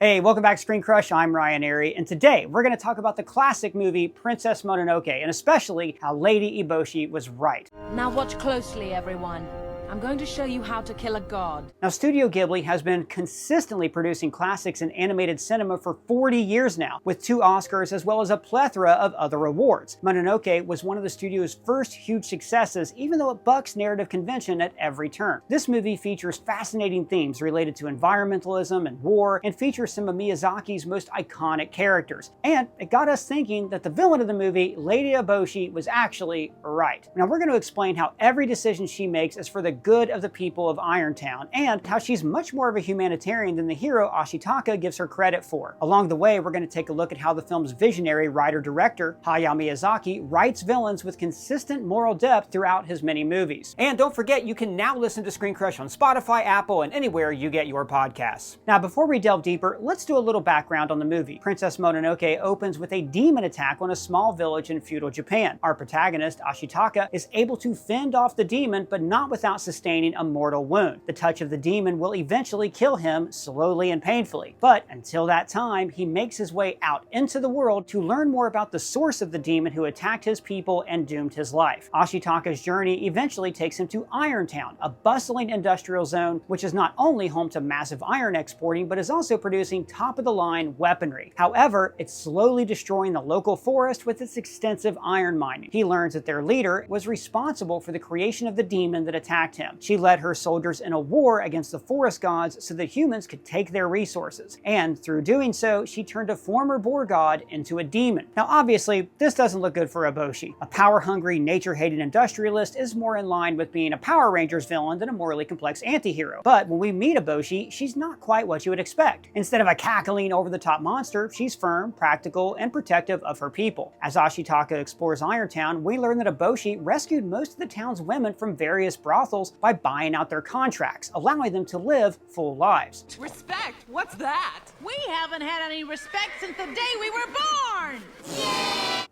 Hey, welcome back to ScreenCrush. I'm Ryan Airy, and today we're going to talk about the classic movie Princess Mononoke, and especially how Lady Eboshi was right. Now watch closely, everyone. I'm going to show you how to kill a god. Now, Studio Ghibli has been consistently producing classics in animated cinema for 40 years now, with 2 Oscars as well as a plethora of other awards. Mononoke was one of the studio's first huge successes, even though it bucks narrative convention at every turn. This movie features fascinating themes related to environmentalism and war, and features some of Miyazaki's most iconic characters. And it got us thinking that the villain of the movie, Lady Eboshi, was actually right. Now, we're going to explain how every decision she makes is for the good of the people of Irontown, and how she's much more of a humanitarian than the hero Ashitaka gives her credit for. Along the way, we're going to take a look at how the film's visionary writer-director, Hayao Miyazaki, writes villains with consistent moral depth throughout his many movies. And don't forget, you can now listen to ScreenCrush on Spotify, Apple, and anywhere you get your podcasts. Now, before we delve deeper, let's do a little background on the movie. Princess Mononoke opens with a demon attack on a small village in feudal Japan. Our protagonist, Ashitaka, is able to fend off the demon, but not without sustaining a mortal wound. The touch of the demon will eventually kill him slowly and painfully. But until that time, he makes his way out into the world to learn more about the source of the demon who attacked his people and doomed his life. Ashitaka's journey eventually takes him to Irontown, a bustling industrial zone which is not only home to massive iron exporting, but is also producing top-of-the-line weaponry. However, it's slowly destroying the local forest with its extensive iron mining. He learns that their leader was responsible for the creation of the demon that attacked him. She led her soldiers in a war against the forest gods so that humans could take their resources, and through doing so, she turned a former boar god into a demon. Now, obviously, this doesn't look good for Eboshi. A power-hungry, nature-hating industrialist is more in line with being a Power Rangers villain than a morally complex anti-hero. But when we meet Eboshi, she's not quite what you would expect. Instead of a cackling, over-the-top monster, she's firm, practical, and protective of her people. As Ashitaka explores Irontown, we learn that Eboshi rescued most of the town's women from various brothels by buying out their contracts, allowing them to live full lives. Respect? What's that? We haven't had any respect since the day we were born!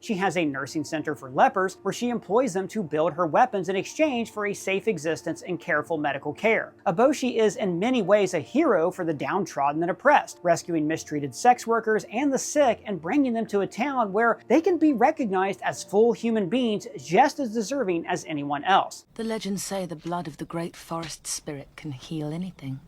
She has a nursing center for lepers where she employs them to build her weapons in exchange for a safe existence and careful medical care. Eboshi is in many ways a hero for the downtrodden and oppressed, rescuing mistreated sex workers and the sick and bringing them to a town where they can be recognized as full human beings just as deserving as anyone else. The legends say the blood of the great forest spirit can heal anything.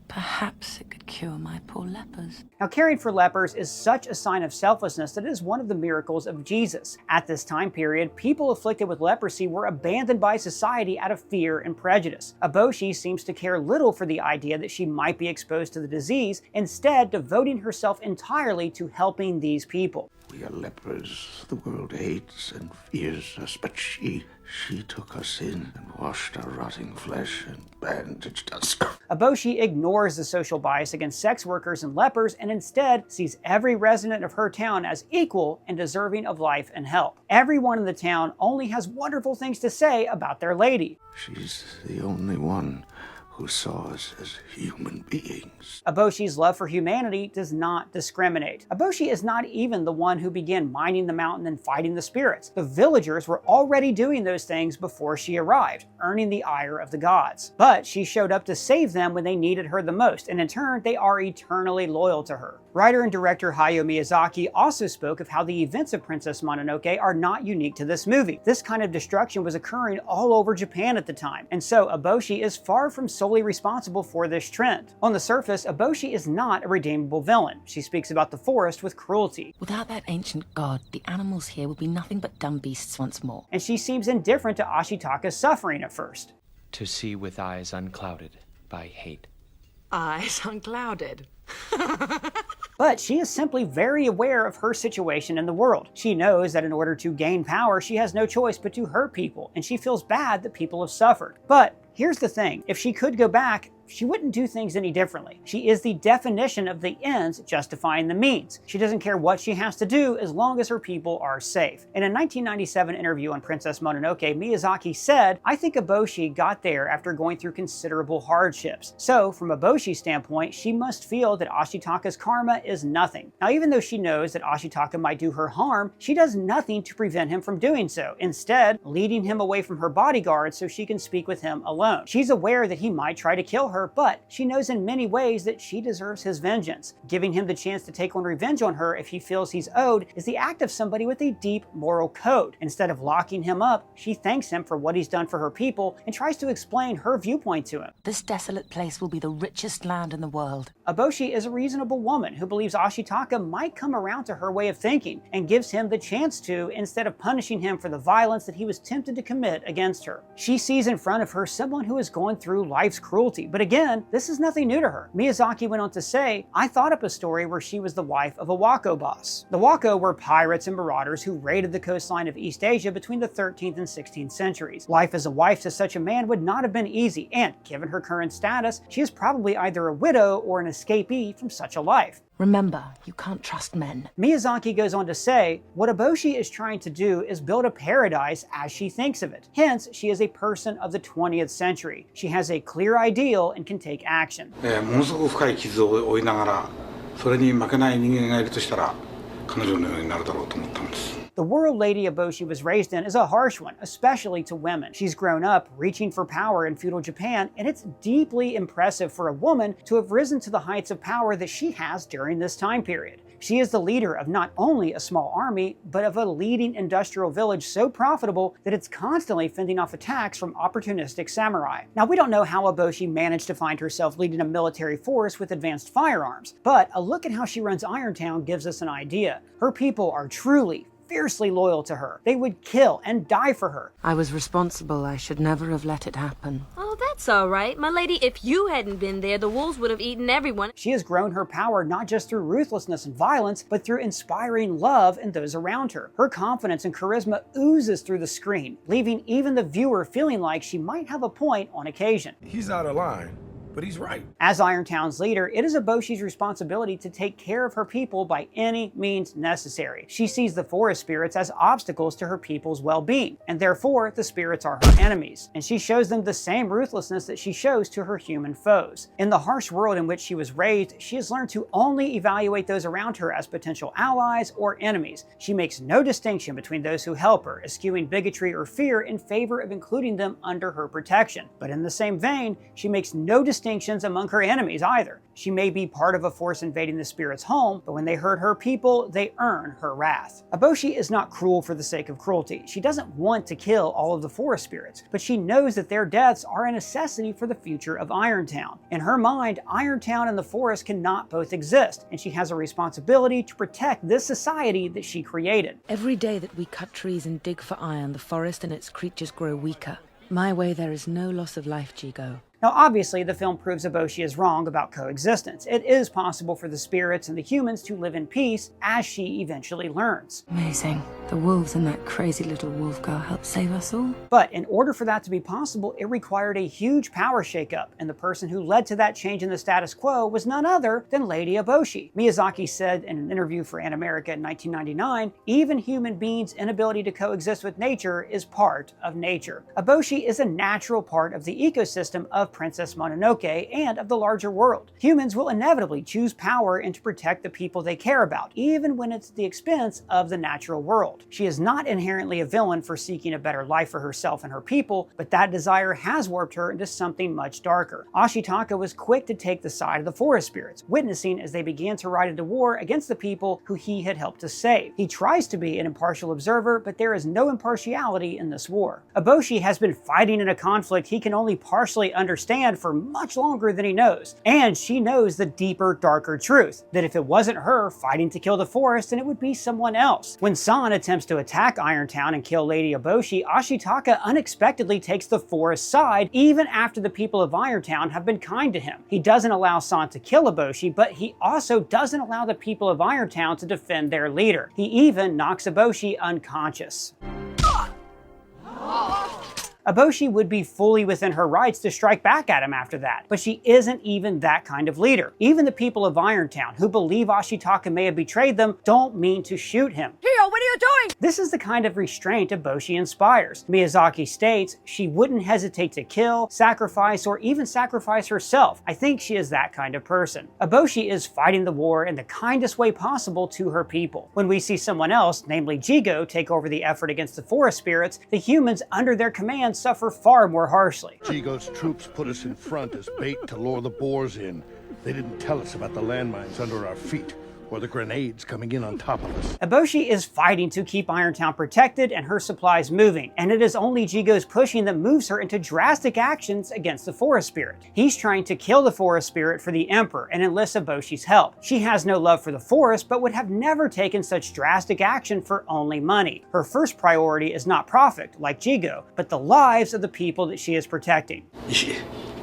Perhaps it could cure my poor lepers. Now, caring for lepers is such a sign of selflessness that it is one of the miracles of Jesus. At this time period, people afflicted with leprosy were abandoned by society out of fear and prejudice. Eboshi seems to care little for the idea that she might be exposed to the disease, instead devoting herself entirely to helping these people. We are lepers. The world hates and fears us, but she took us in and washed our rotting flesh and bandaged us. Eboshi ignores the social bias against sex workers and lepers and instead sees every resident of her town as equal and deserving of life and help. Everyone in the town only has wonderful things to say about their lady. She's the only one who saw us as human beings. Eboshi's love for humanity does not discriminate. Eboshi is not even the one who began mining the mountain and fighting the spirits. The villagers were already doing those things before she arrived, earning the ire of the gods. But she showed up to save them when they needed her the most, and in turn, they are eternally loyal to her. Writer and director Hayao Miyazaki also spoke of how the events of Princess Mononoke are not unique to this movie. This kind of destruction was occurring all over Japan at the time, and so Eboshi is far from solely responsible for this trend. On the surface, Eboshi is not a redeemable villain. She speaks about the forest with cruelty. Without that ancient god, the animals here would be nothing but dumb beasts once more. And she seems indifferent to Ashitaka's suffering at first. To see with eyes unclouded by hate. Eyes unclouded. But she is simply very aware of her situation in the world. She knows that in order to gain power, she has no choice but to hurt people, and she feels bad that people have suffered. But here's the thing, if she could go back, she wouldn't do things any differently. She is the definition of the ends justifying the means. She doesn't care what she has to do as long as her people are safe. In a 1997 interview on Princess Mononoke, Miyazaki said, "I think Eboshi got there after going through considerable hardships. So, from Eboshi's standpoint, she must feel that Ashitaka's karma is nothing." Now, even though she knows that Ashitaka might do her harm, she does nothing to prevent him from doing so, instead leading him away from her bodyguard so she can speak with him alone. She's aware that he might try to kill her her, but she knows in many ways that she deserves his vengeance. Giving him the chance to take on revenge on her if he feels he's owed is the act of somebody with a deep moral code. Instead of locking him up, she thanks him for what he's done for her people and tries to explain her viewpoint to him. This desolate place will be the richest land in the world. Eboshi is a reasonable woman who believes Ashitaka might come around to her way of thinking and gives him the chance to, instead of punishing him for the violence that he was tempted to commit against her. She sees in front of her someone who is going through life's cruelty, but again, this is nothing new to her. Miyazaki went on to say, "I thought up a story where she was the wife of a Wako boss." The Wako were pirates and marauders who raided the coastline of East Asia between the 13th and 16th centuries. Life as a wife to such a man would not have been easy, and given her current status, she is probably either a widow or an escapee from such a life. Remember, you can't trust men. Miyazaki goes on to say, what Eboshi is trying to do is build a paradise as she thinks of it. Hence, she is a person of the 20th century. She has a clear ideal and can take action. ものすごく深い傷を負いながら、それに負けない人間がいるとしたら、彼女のようになるだろうと思ったんです。 The world Lady Eboshi was raised in is a harsh one, especially to women. She's grown up reaching for power in feudal Japan, and it's deeply impressive for a woman to have risen to the heights of power that she has during this time period. She is the leader of not only a small army, but of a leading industrial village so profitable that it's constantly fending off attacks from opportunistic samurai. Now, we don't know how Eboshi managed to find herself leading a military force with advanced firearms, but a look at how she runs Irontown gives us an idea. Her people are truly, fiercely loyal to her. They would kill and die for her. I was responsible. I should never have let it happen. Oh, that's all right. My lady, if you hadn't been there, the wolves would have eaten everyone. She has grown her power not just through ruthlessness and violence, but through inspiring love in those around her. Her confidence and charisma oozes through the screen, leaving even the viewer feeling like she might have a point on occasion. He's out of line, but he's right. As Irontown's leader, it is Eboshi's responsibility to take care of her people by any means necessary. She sees the forest spirits as obstacles to her people's well-being, and therefore the spirits are her enemies, and she shows them the same ruthlessness that she shows to her human foes. In the harsh world in which she was raised, she has learned to only evaluate those around her as potential allies or enemies. She makes no distinction between those who help her, eschewing bigotry or fear in favor of including them under her protection. But in the same vein, she makes no distinctions among her enemies either. She may be part of a force invading the spirit's home, but when they hurt her people, they earn her wrath. Eboshi is not cruel for the sake of cruelty. She doesn't want to kill all of the forest spirits, but she knows that their deaths are a necessity for the future of Irontown. In her mind, Irontown and the forest cannot both exist, and she has a responsibility to protect this society that she created. Every day that we cut trees and dig for iron, the forest and its creatures grow weaker. My way, there is no loss of life, Jigo. Now, obviously, the film proves Eboshi is wrong about coexistence. It is possible for the spirits and the humans to live in peace, as she eventually learns. Amazing. The wolves and that crazy little wolf girl helped save us all. But in order for that to be possible, it required a huge power shakeup, and the person who led to that change in the status quo was none other than Lady Eboshi. Miyazaki said in an interview for America in 1999, even human beings' inability to coexist with nature is part of nature. Eboshi is a natural part of the ecosystem of Princess Mononoke and of the larger world. Humans will inevitably choose power and to protect the people they care about, even when it's at the expense of the natural world. She is not inherently a villain for seeking a better life for herself and her people, but that desire has warped her into something much darker. Ashitaka was quick to take the side of the forest spirits, witnessing as they began to ride into war against the people who he had helped to save. He tries to be an impartial observer, but there is no impartiality in this war. Eboshi has been fighting in a conflict he can only partially understand for much longer than he knows, and she knows the deeper, darker truth, that if it wasn't her fighting to kill the forest, then it would be someone else. When San attempts to attack Irontown and kill Lady Eboshi, Ashitaka unexpectedly takes the forest side, even after the people of Irontown have been kind to him. He doesn't allow San to kill Eboshi, but he also doesn't allow the people of Irontown to defend their leader. He even knocks Eboshi unconscious. Eboshi would be fully within her rights to strike back at him after that, but she isn't even that kind of leader. Even the people of Irontown, who believe Ashitaka may have betrayed them, don't mean to shoot him. Here, what are you doing? This is the kind of restraint Eboshi inspires. Miyazaki states she wouldn't hesitate to kill, sacrifice, or even sacrifice herself. I think she is that kind of person. Eboshi is fighting the war in the kindest way possible to her people. When we see someone else, namely Jigo, take over the effort against the forest spirits, the humans under their command suffer far more harshly. Jigo's troops put us in front as bait to lure the boars in. They didn't tell us about the landmines under our feet, or the grenades coming in on top of us. Eboshi is fighting to keep Irontown protected and her supplies moving, and it is only Jigo's pushing that moves her into drastic actions against the forest spirit. He's trying to kill the forest spirit for the Emperor and enlists Eboshi's help. She has no love for the forest, but would have never taken such drastic action for only money. Her first priority is not profit, like Jigo, but the lives of the people that she is protecting.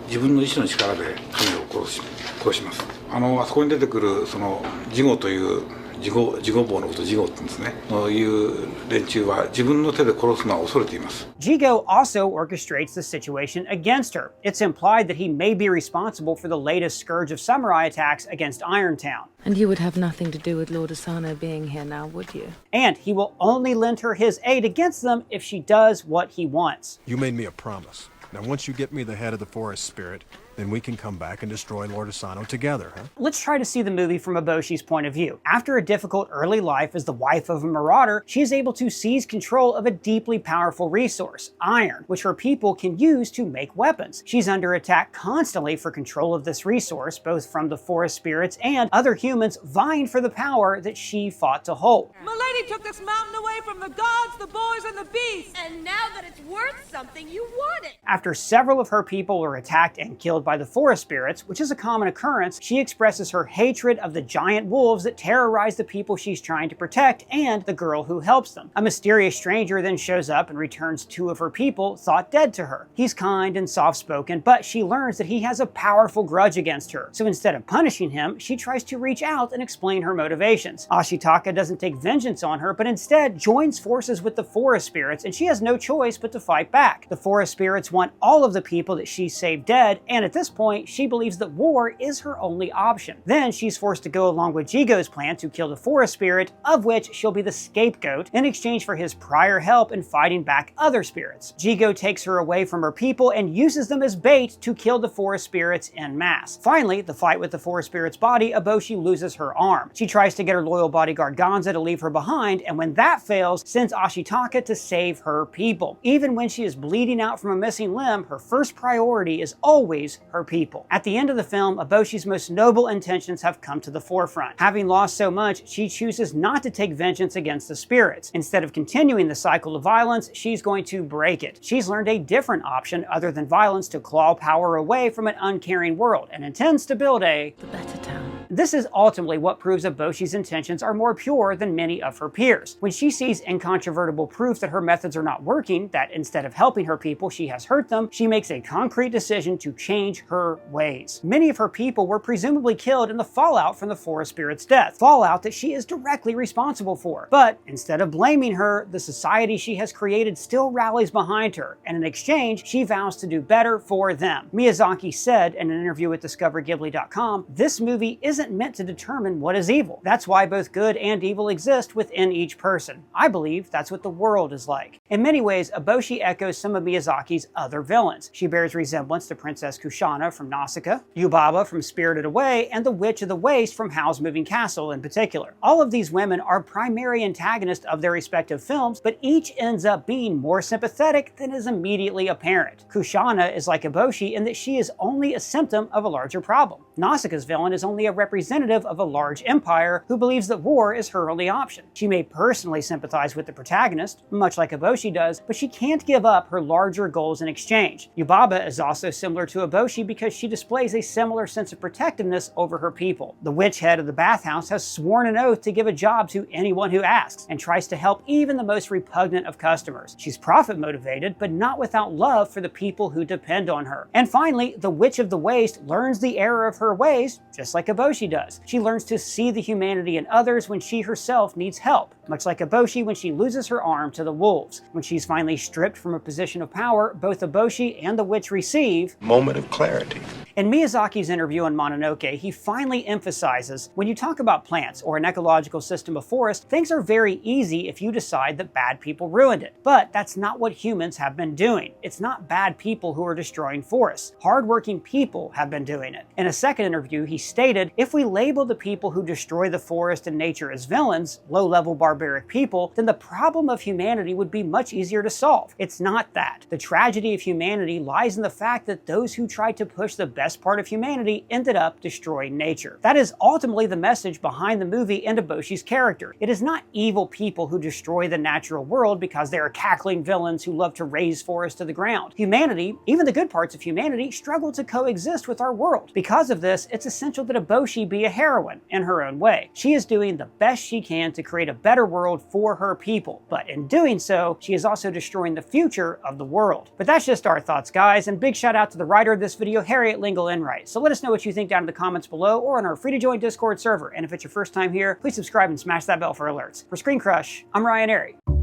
自分の意志の力で神を殺します。あそこに出てくるそのジゴというジゴ棒のことジゴって言うんですね。そういう連中は自分の手で殺すのは恐れています。Jigo also orchestrates the situation against her. It's implied that he may be responsible for the latest scourge of samurai attacks against Irontown. And you would have nothing to do with Lord Asano being here now, would you? And he will only lend her his aid against them if she does what he wants. You made me a promise. Now, once you get me the head of the forest spirit, then we can come back and destroy Lord Asano together, huh? Let's try to see the movie from Eboshi's point of view. After a difficult early life as the wife of a marauder, she is able to seize control of a deeply powerful resource, iron, which her people can use to make weapons. She's under attack constantly for control of this resource, both from the forest spirits and other humans vying for the power that she fought to hold. Milady took this mountain away from the gods, the boys, and the beasts! And now that it's worth something, you want it! After several of her people were attacked and killed by the forest spirits, which is a common occurrence, she expresses her hatred of the giant wolves that terrorize the people she's trying to protect and the girl who helps them. A mysterious stranger then shows up and returns two of her people thought dead to her. He's kind and soft-spoken, but she learns that he has a powerful grudge against her. So instead of punishing him, she tries to reach out and explain her motivations. Ashitaka doesn't take vengeance on her, but instead joins forces with the forest spirits, and she has no choice but to fight back. The forest spirits want all of the people that she saved dead, and at this point, she believes that war is her only option. Then she's forced to go along with Jigo's plan to kill the forest spirit, of which she'll be the scapegoat in exchange for his prior help in fighting back other spirits. Jigo takes her away from her people and uses them as bait to kill the forest spirits en masse. Finally, the fight with the forest spirit's body, Eboshi loses her arm. She tries to get her loyal bodyguard Gonza to leave her behind, and when that fails, sends Ashitaka to save her people. Even when she is bleeding out from a missing limb, her first priority is always her people. At the end of the film, Eboshi's most noble intentions have come to the forefront. Having lost so much, she chooses not to take vengeance against the spirits. Instead of continuing the cycle of violence, she's going to break it. She's learned a different option other than violence to claw power away from an uncaring world and intends to build the better town. This is ultimately what proves Eboshi's intentions are more pure than many of her peers. When she sees incontrovertible proof that her methods are not working, that instead of helping her people she has hurt them, she makes a concrete decision to change her ways. Many of her people were presumably killed in the fallout from the forest spirit's death, fallout that she is directly responsible for. But instead of blaming her, the society she has created still rallies behind her, and in exchange, she vows to do better for them. Miyazaki said in an interview with DiscoverGhibli.com, "This movie isn't meant to determine what is evil. That's why both good and evil exist within each person. I believe that's what the world is like." In many ways, Eboshi echoes some of Miyazaki's other villains. She bears resemblance to Princess Kushana from Nausicaa, Yubaba from Spirited Away, and the Witch of the Waste from Howl's Moving Castle in particular. All of these women are primary antagonists of their respective films, but each ends up being more sympathetic than is immediately apparent. Kushana is like Eboshi in that she is only a symptom of a larger problem. Nausicaa's villain is only a representative of a large empire who believes that war is her only option. She may personally sympathize with the protagonist, much like Eboshi does, but she can't give up her larger goals in exchange. Yubaba is also similar to Eboshi because she displays a similar sense of protectiveness over her people. The witch head of the bathhouse has sworn an oath to give a job to anyone who asks, and tries to help even the most repugnant of customers. She's profit motivated, but not without love for the people who depend on her. And finally, the Witch of the Waste learns the error of her ways, just like Eboshi does. She learns to see the humanity in others when she herself needs help, much like Eboshi when she loses her arm to the wolves. When she's finally stripped from a position of power, both Eboshi and the witch receive Moment of clarity. In Miyazaki's interview on Mononoke, he finally emphasizes, when you talk about plants or an ecological system of forest, things are very easy if you decide that bad people ruined it. But that's not what humans have been doing. It's not bad people who are destroying forests. Hardworking people have been doing it. In a second interview, he stated, if we label the people who destroy the forest and nature as villains, low-level barbaric people, then the problem of humanity would be much easier to solve. It's not that. The tragedy of humanity lies in the fact that those who tried to push the best part of humanity ended up destroying nature. That is ultimately the message behind the movie and Eboshi's character. It is not evil people who destroy the natural world because they are cackling villains who love to raze forests to the ground. Humanity, even the good parts of humanity, struggle to coexist with our world. Because of this, it's essential that Eboshi be a heroine in her own way. She is doing the best she can to create a better world for her people, but in doing so, she is also destroying the future of the world. But that's just our thoughts, guys, and big shout out to the writer of this video, Harriet Lengel-Enright. So let us know what you think down in the comments below or on our free-to-join Discord server. And if it's your first time here, please subscribe and smash that bell for alerts. For ScreenCrush, I'm Ryan Airy.